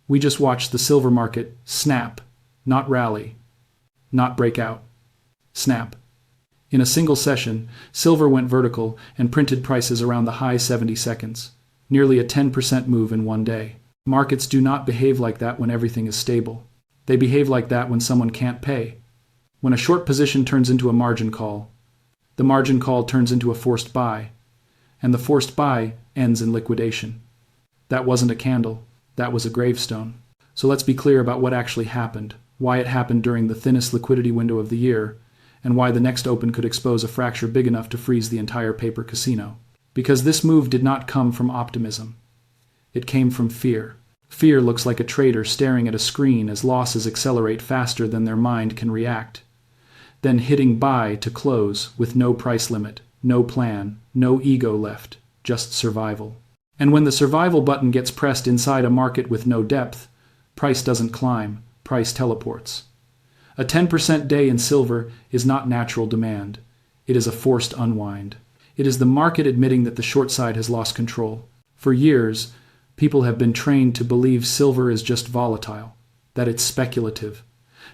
We just watched the silver market snap, not rally, not break out. Snap. In a single session, silver went vertical and printed prices around the high 70 seconds, nearly a 10% move in one day. Markets do not behave like that when everything is stable. They behave like that when someone can't pay. When a short position turns into a margin call, the margin call turns into a forced buy, and the forced buy ends in liquidation. That wasn't a candle, that was a gravestone. So let's be clear about what actually happened, why it happened during the thinnest liquidity window of the year, and why the next open could expose a fracture big enough to freeze the entire paper casino. Because this move did not come from optimism. It came from fear. Fear looks like a trader staring at a screen as losses accelerate faster than their mind can react. Then hitting buy to close with no price limit, no plan, no ego left, just survival. And when the survival button gets pressed inside a market with no depth, price doesn't climb, price teleports. A 10% day in silver is not natural demand. It is a forced unwind. It is the market admitting that the short side has lost control. For years, people have been trained to believe silver is just volatile, that it's speculative,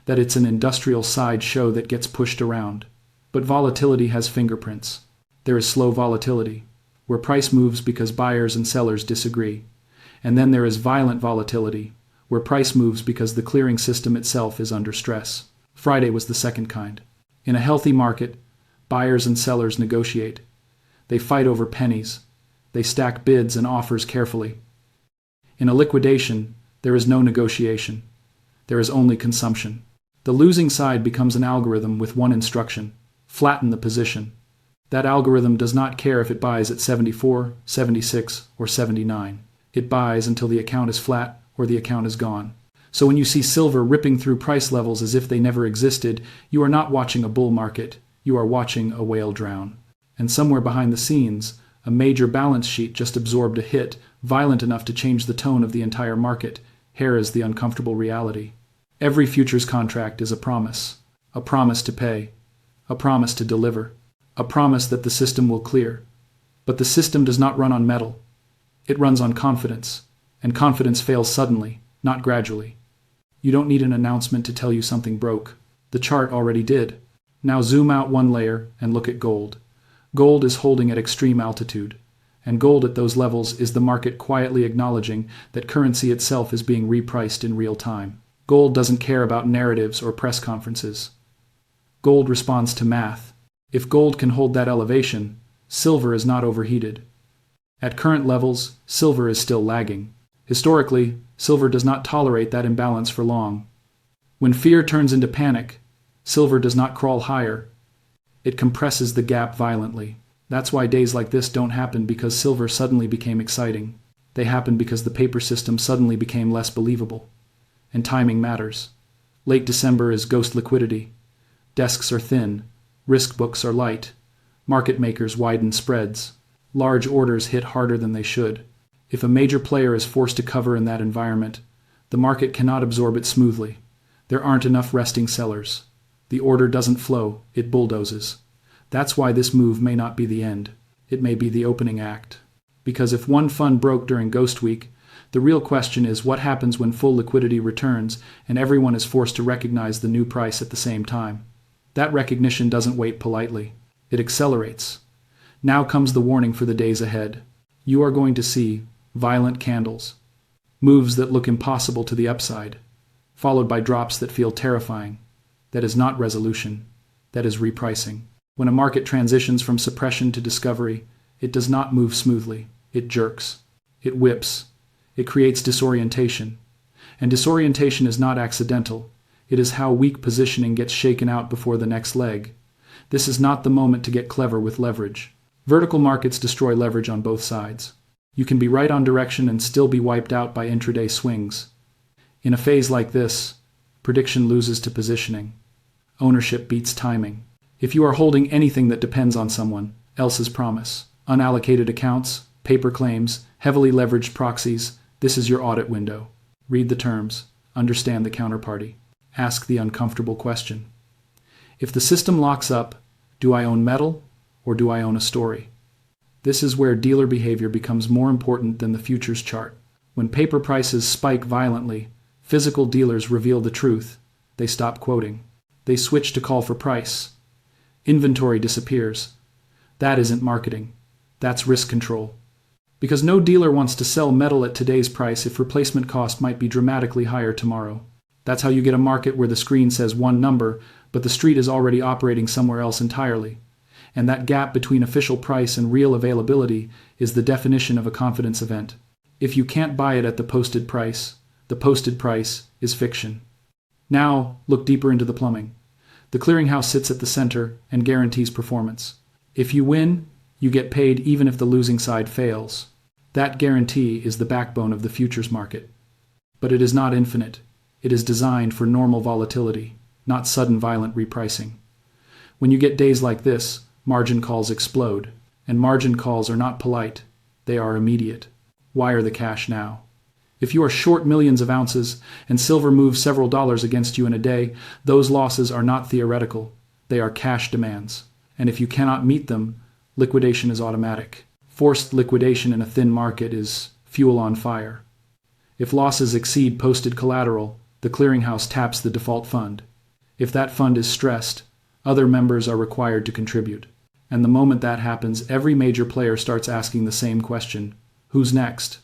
that it's an industrial sideshow that gets pushed around. But volatility has fingerprints. There is slow volatility, where price moves because buyers and sellers disagree. And then there is violent volatility, where price moves because the clearing system itself is under stress. Friday was the second kind. In a healthy market, buyers and sellers negotiate. They fight over pennies. They stack bids and offers carefully. In a liquidation, there is no negotiation. There is only consumption. The losing side becomes an algorithm with one instruction: flatten the position. That algorithm does not care if it buys at 74, 76, or 79. It buys until the account is flat or the account is gone. So when you see silver ripping through price levels as if they never existed, you are not watching a bull market, you are watching a whale drown. And somewhere behind the scenes, a major balance sheet just absorbed a hit violent enough to change the tone of the entire market. Here is the uncomfortable reality. Every futures contract is a promise to pay, a promise to deliver, a promise that the system will clear. But the system does not run on metal. It runs on confidence, and confidence fails suddenly, not gradually. You don't need an announcement to tell you something broke. The chart already did. Now zoom out one layer and look at gold. Gold is holding at extreme altitude, and gold at those levels is the market quietly acknowledging that currency itself is being repriced in real time. Gold doesn't care about narratives or press conferences. Gold responds to math. If gold can hold that elevation, silver is not overheated. At current levels, silver is still lagging. Historically, silver does not tolerate that imbalance for long. When fear turns into panic, silver does not crawl higher. It compresses the gap violently. That's why days like this don't happen because silver suddenly became exciting. They happen because the paper system suddenly became less believable. And timing matters. Late December is ghost liquidity. Desks are thin. Risk books are light. Market makers widen spreads. Large orders hit harder than they should. If a major player is forced to cover in that environment, the market cannot absorb it smoothly. There aren't enough resting sellers. The order doesn't flow, it bulldozes. That's why this move may not be the end. It may be the opening act. Because if one fund broke during Ghost Week, the real question is what happens when full liquidity returns and everyone is forced to recognize the new price at the same time. That recognition doesn't wait politely. It accelerates. Now comes the warning for the days ahead. You are going to see violent candles, moves that look impossible to the upside, followed by drops that feel terrifying. That is not resolution. That is repricing. When a market transitions from suppression to discovery, it does not move smoothly. It jerks. It whips. It creates disorientation. And disorientation is not accidental. It is how weak positioning gets shaken out before the next leg. This is not the moment to get clever with leverage. Vertical markets destroy leverage on both sides. You can be right on direction and still be wiped out by intraday swings. In a phase like this, prediction loses to positioning. Ownership beats timing. If you are holding anything that depends on someone else's promise, unallocated accounts, paper claims, heavily leveraged proxies, this is your audit window. Read the terms. Understand the counterparty. Ask the uncomfortable question. If the system locks up, do I own metal or do I own a story? This is where dealer behavior becomes more important than the futures chart. When paper prices spike violently, physical dealers reveal the truth. They stop quoting. They switch to call for price. Inventory disappears. That isn't marketing. That's risk control. Because no dealer wants to sell metal at today's price if replacement cost might be dramatically higher tomorrow. That's how you get a market where the screen says one number, but the street is already operating somewhere else entirely. And that gap between official price and real availability is the definition of a confidence event. If you can't buy it at the posted price is fiction. Now, look deeper into the plumbing. The clearinghouse sits at the center and guarantees performance. If you win, you get paid even if the losing side fails. That guarantee is the backbone of the futures market. But it is not infinite. It is designed for normal volatility, not sudden violent repricing. When you get days like this, margin calls explode. And margin calls are not polite. They are immediate. Wire the cash now. If you are short millions of ounces and silver moves several dollars against you in a day, those losses are not theoretical. They are cash demands. And if you cannot meet them, liquidation is automatic. Forced liquidation in a thin market is fuel on fire. If losses exceed posted collateral, the clearinghouse taps the default fund. If that fund is stressed, other members are required to contribute. And the moment that happens, every major player starts asking the same question: who's next?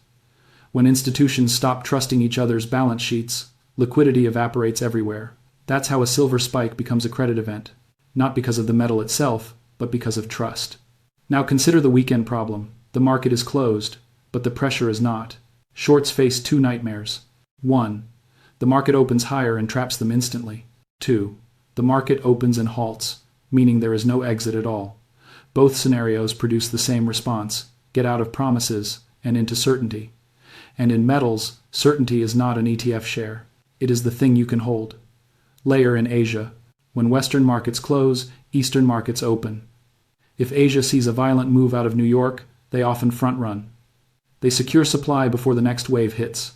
When institutions stop trusting each other's balance sheets, liquidity evaporates everywhere. That's how a silver spike becomes a credit event, not because of the metal itself, but because of trust. Now consider the weekend problem. The market is closed, but the pressure is not. Shorts face two nightmares. 1. The market opens higher and traps them instantly. 2. The market opens and halts, meaning there is no exit at all. Both scenarios produce the same response: get out of promises and into certainty. And in metals, certainty is not an ETF share. It is the thing you can hold. Layer in Asia. When Western markets close, Eastern markets open. If Asia sees a violent move out of New York, they often front run. They secure supply before the next wave hits.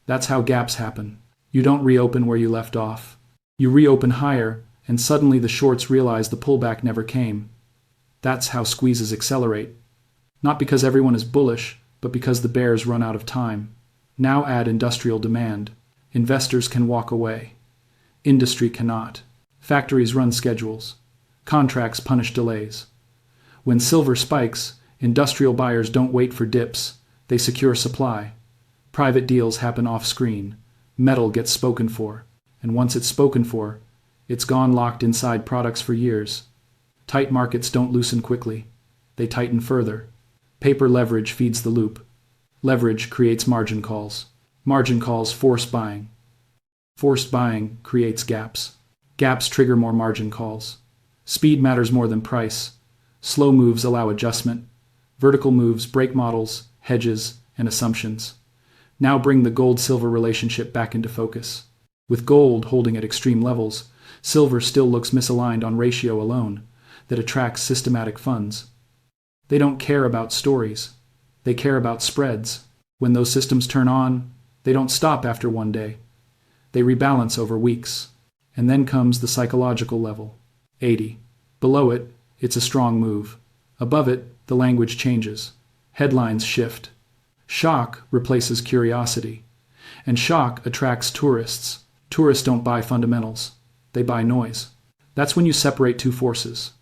That's how gaps happen. You don't reopen where you left off. You reopen higher, and suddenly the shorts realize the pullback never came. That's how squeezes accelerate. Not because everyone is bullish, but because the bears run out of time. Now add industrial demand. Investors can walk away. Industry cannot. Factories run schedules. Contracts punish delays. When silver spikes, industrial buyers don't wait for dips. They secure supply. Private deals happen off-screen. Metal gets spoken for. And once it's spoken for, it's gone locked inside products for years. Tight markets don't loosen quickly. They tighten further. Paper leverage feeds the loop. Leverage creates margin calls. Margin calls force buying. Forced buying creates gaps. Gaps trigger more margin calls. Speed matters more than price. Slow moves allow adjustment. Vertical moves break models, hedges, and assumptions. Now bring the gold-silver relationship back into focus. With gold holding at extreme levels, silver still looks misaligned on ratio alone that attracts systematic funds. They don't care about stories. They care about spreads. When those systems turn on, they don't stop after one day. They rebalance over weeks. And then comes the psychological level. 80. Below it, it's a strong move. Above it, the language changes. Headlines shift. Shock replaces curiosity. And shock attracts tourists. Tourists don't buy fundamentals. They buy noise. That's when you separate two forces.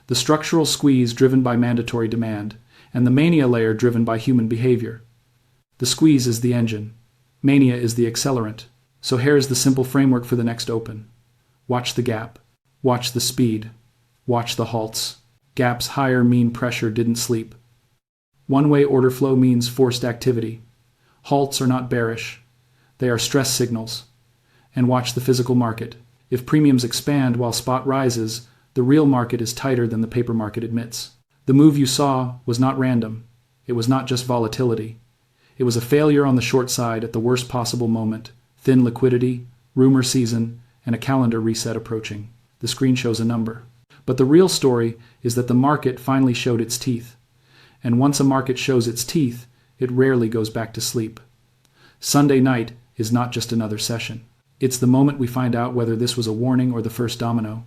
The structural squeeze driven by mandatory demand, and the mania layer driven by human behavior. The squeeze is the engine. Mania is the accelerant. So here's the simple framework for the next open. Watch the gap. Watch the speed. Watch the halts. Gaps higher mean pressure didn't sleep. One-way order flow means forced activity. Halts are not bearish. They are stress signals. And watch the physical market. If premiums expand while spot rises, the real market is tighter than the paper market admits. The move you saw was not random. It was not just volatility. It was a failure on the short side at the worst possible moment. Thin liquidity, rumor season, and a calendar reset approaching. The screen shows a number. But the real story is that the market finally showed its teeth. And once a market shows its teeth, it rarely goes back to sleep. Sunday night is not just another session. It's the moment we find out whether this was a warning or the first domino.